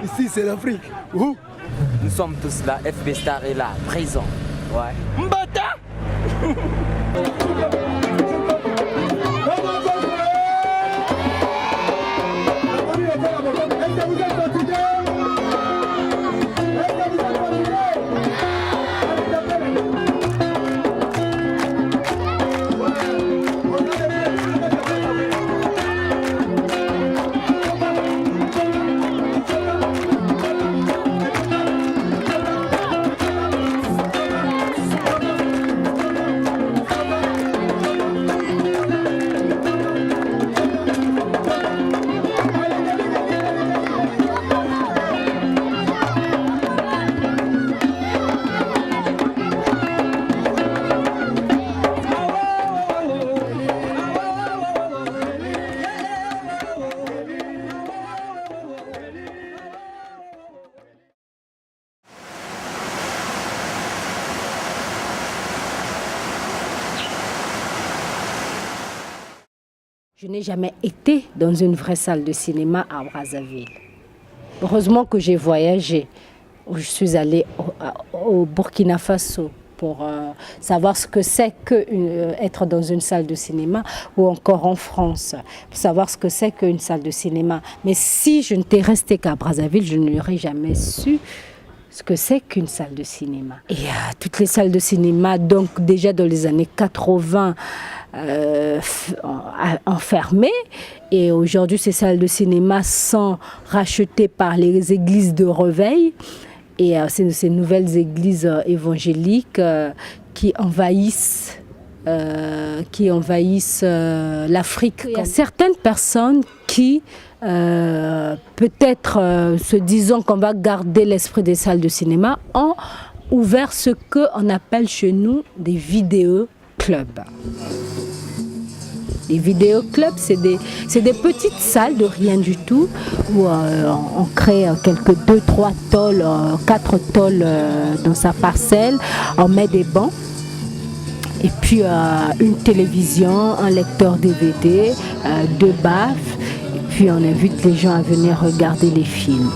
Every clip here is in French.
Ici, c'est l'Afrique. Nous sommes tous là, FB Star est là, présent. Ouais. Mbata Je n'ai jamais été dans une vraie salle de cinéma à Brazzaville. Heureusement que j'ai voyagé. Je suis allée au Burkina Faso pour savoir ce que c'est qu'être dans une salle de cinéma, ou encore en France, pour savoir ce que c'est qu'une salle de cinéma. Mais si je n'étais restée qu'à Brazzaville, je n'aurais jamais su ce que c'est qu'une salle de cinéma. Et toutes les salles de cinéma, donc déjà dans les années 80, enfermées, et aujourd'hui ces salles de cinéma sont rachetées par les églises de Reveil, et c'est ces nouvelles églises évangéliques qui envahissent l'Afrique. Il y a certaines personnes qui peut-être se disant qu'on va garder l'esprit des salles de cinéma, ont ouvert ce qu'on appelle chez nous des vidéoclubs. Les vidéoclubs, c'est des petites salles de rien du tout où on crée quelques 2, 3 tôles, 4 tôles dans sa parcelle, on met des bancs. Et puis une télévision, un lecteur DVD, 2 baffes. Et puis on invite les gens à venir regarder les films.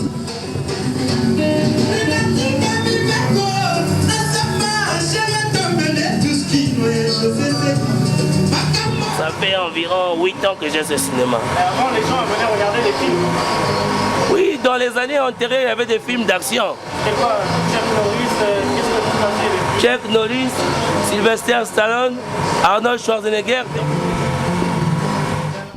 Ça fait environ 8 ans que j'ai ce cinéma. Et avant, les gens venaient regarder les films? Oui, dans les années antérieures, il y avait des films d'action. C'est quoi? Chuck Norris, qu'est-ce que vous faisiez? Chuck Norris, Sylvester Stallone, Arnold Schwarzenegger.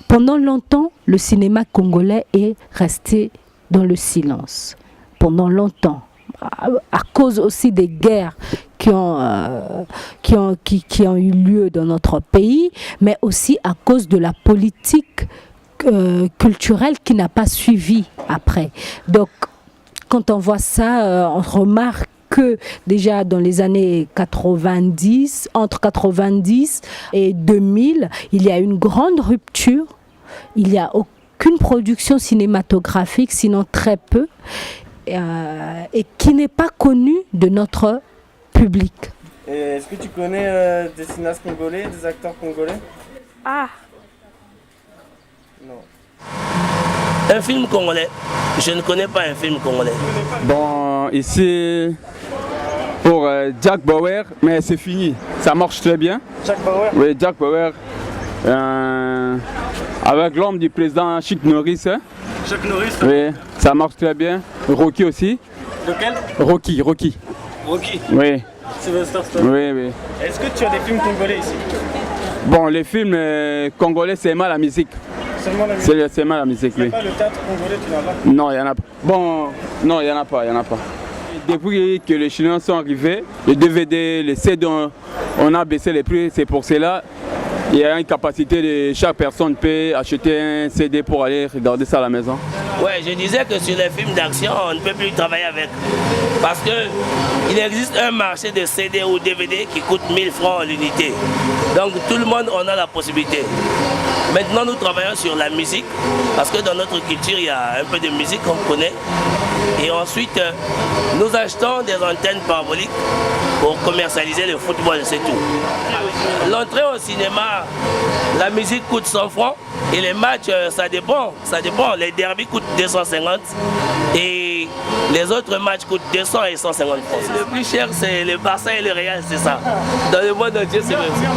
Pendant longtemps, le cinéma congolais est resté dans le silence. Pendant longtemps, à cause aussi des guerres qui ont eu lieu dans notre pays, mais aussi à cause de la politique culturelle qui n'a pas suivi après. Donc, quand on voit ça, on remarque que déjà dans les années 90, entre 90 et 2000, il y a une grande rupture. Il n'y a aucune production cinématographique, sinon très peu, et qui n'est pas connue de notre public. Est-ce que tu connais des cinéastes congolais, des acteurs congolais? Ah. Non. Un film congolais, je ne connais pas un film congolais. Bon, ici, pour Jack Bauer, mais c'est fini, ça marche très bien. Jack Bauer? Oui, Jack Bauer, avec l'homme du président Chuck Norris. Chuck Norris? Oui, ça marche très bien. Rocky aussi. Lequel? Rocky. Rocky? Oui. Sylvester Stallone? Oui, oui. Est-ce que tu as des films congolais ici? Bon, les films congolais, c'est mal la musique. Seulement la musique? C'est mal la musique, oui. Pas le théâtre congolais, tu n'as pas? Non, il n'y en a pas. Bon, non, il n'y en a pas, Depuis que les Chinois sont arrivés, les DVD, les CD, on a baissé les prix, c'est pour cela. Il y a une capacité de chaque personne peut acheter un CD pour aller regarder ça à la maison. Ouais, je disais que sur les films d'action, on ne peut plus travailler avec. Parce qu'il existe un marché de CD ou DVD qui coûte 1000 francs l'unité. Donc tout le monde en a la possibilité. Maintenant, nous travaillons sur la musique, parce que dans notre culture, il y a un peu de musique qu'on connaît. Et ensuite, nous achetons des antennes paraboliques pour commercialiser le football, c'est tout. l'entrée au cinéma, la musique coûte 100 francs et les matchs, ça dépend. Les derbies coûtent 250 et les autres matchs coûtent 200 et 150 francs. Le plus cher, c'est le Barça et le Real, c'est ça. Dans le monde entier, c'est même ça.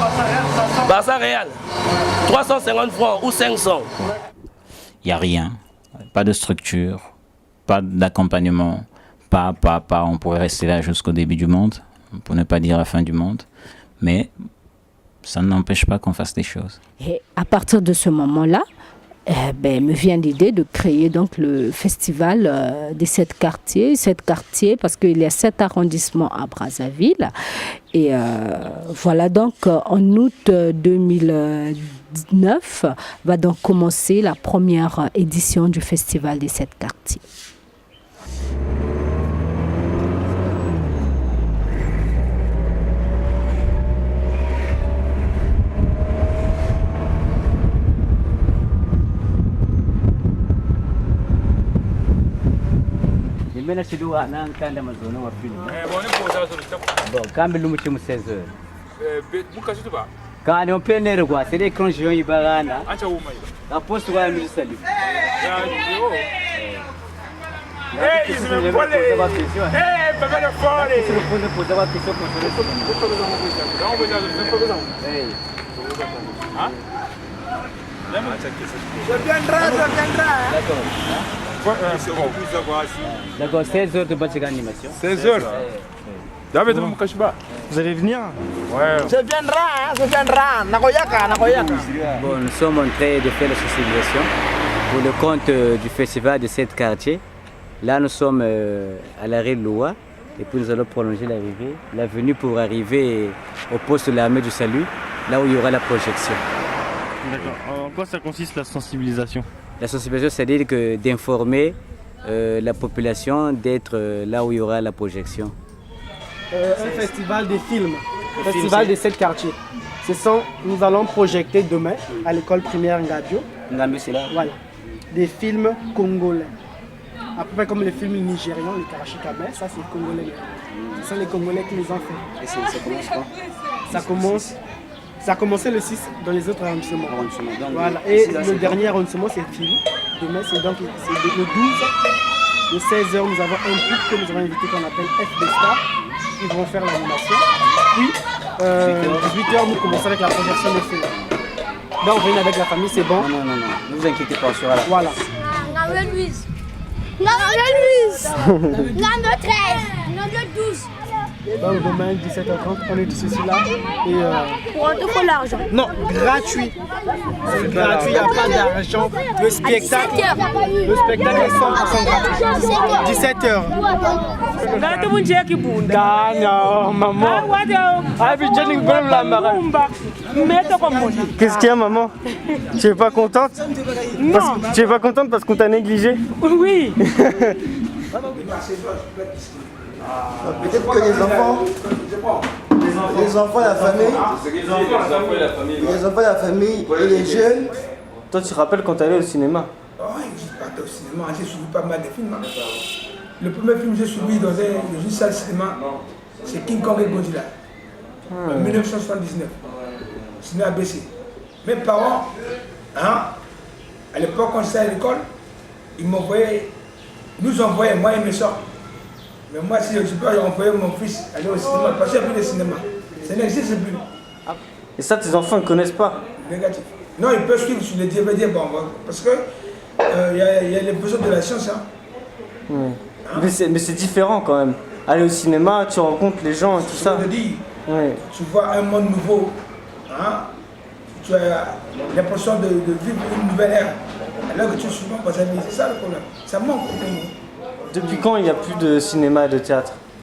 Barça Real, 350 francs ou 500. Il n'y a rien, pas de structure, pas d'accompagnement, pas. On pourrait rester là jusqu'au début du monde, pour ne pas dire la fin du monde. Mais ça n'empêche pas qu'on fasse des choses. Et à partir de ce moment-là, me vient l'idée de créer donc le festival des 7 quartiers. 7 quartiers parce qu'il y a 7 arrondissements à Brazzaville. Et voilà donc en août 2019 va donc commencer la première édition du festival des 7 quartiers. Bon, quand même, nous sommes 16 heures. Quand on peut ne quoi, c'est des conjoints ibarana. La poste va nous saluer. D'accord, 16 heures de bâtir animation. 16 heures. Vous allez venir? Ouais. Je viendrai, Nagoyaka. Bon, nous sommes en train de faire la sensibilisation pour le compte du festival de 7 quartiers. Là, nous sommes à l'arrêt de Loua et puis nous allons prolonger l'avenue pour arriver au poste de l'armée du salut, là où il y aura la projection. D'accord. En quoi ça consiste la sensibilisation? La sensibilisation, c'est-à-dire d'informer la population, d'être là où il y aura la projection. Un festival des films, festival des 7 quartiers. Nous allons projeter demain à l'école primaire Ngadio. Ngambi, c'est là. Voilà, des films congolais. À peu près comme les films nigérians, les Karachikabé, ça c'est congolais. Ce sont les Congolais qui les ont fait. Et ça commence quand? Ça a commencé le 6 dans les autres arrondissements. Voilà. Et le dernier arrondissement c'est film. Demain c'est donc le 12. Le 16h, nous avons un groupe que nous avons invité qu'on appelle FB Star. Ils vont faire l'animation. Puis, 18h, nous commençons avec la projection des films. Là, on vient avec la famille, c'est bon. Non. Ne vous inquiétez pas, on sera là. Voilà. Numéro 13, numéro 12. Donc, demain, 17h30, on est tous ici là. Et, Pour un peu l'argent. non, gratuit. C'est gratuit, il n'y a pas d'argent. Le spectacle est 100% gratuit. 17h. Maman. Qu'est-ce qu'il y a, maman? Tu es pas contente? Tu es pas contente parce qu'on t'a négligé? Oui. Peut-être que les enfants, la famille, et les jeunes. Toi, tu te rappelles quand tu allais au cinéma? Oh, je partais au cinéma, j'ai suivi pas mal de films. Le premier film que j'ai suivi dans une salle de cinéma, c'est King Kong et Godzilla, en 1979. Cinéma ABC. Mes parents, à l'époque, quand j'étais à l'école, ils nous envoyaient, moi et mes soeurs. Mais moi, si je peux envoyer mon fils aller au cinéma, parce qu'il n'y a plus de cinéma. Ça n'existe plus. Et ça, tes enfants ne connaissent pas? Négatif. Non, ils peuvent suivre sur les DVD, bon, parce que y a les besoins de la science. Hein. Mais c'est différent quand même. Aller au cinéma, tu rencontres les gens et tout ça. Je te dis, tu vois un monde nouveau. Hein? Tu as l'impression de vivre une nouvelle ère. Alors que tu es souvent pas amis, c'est ça le problème. Ça manque. Depuis quand il n'y a plus de cinéma et de théâtre?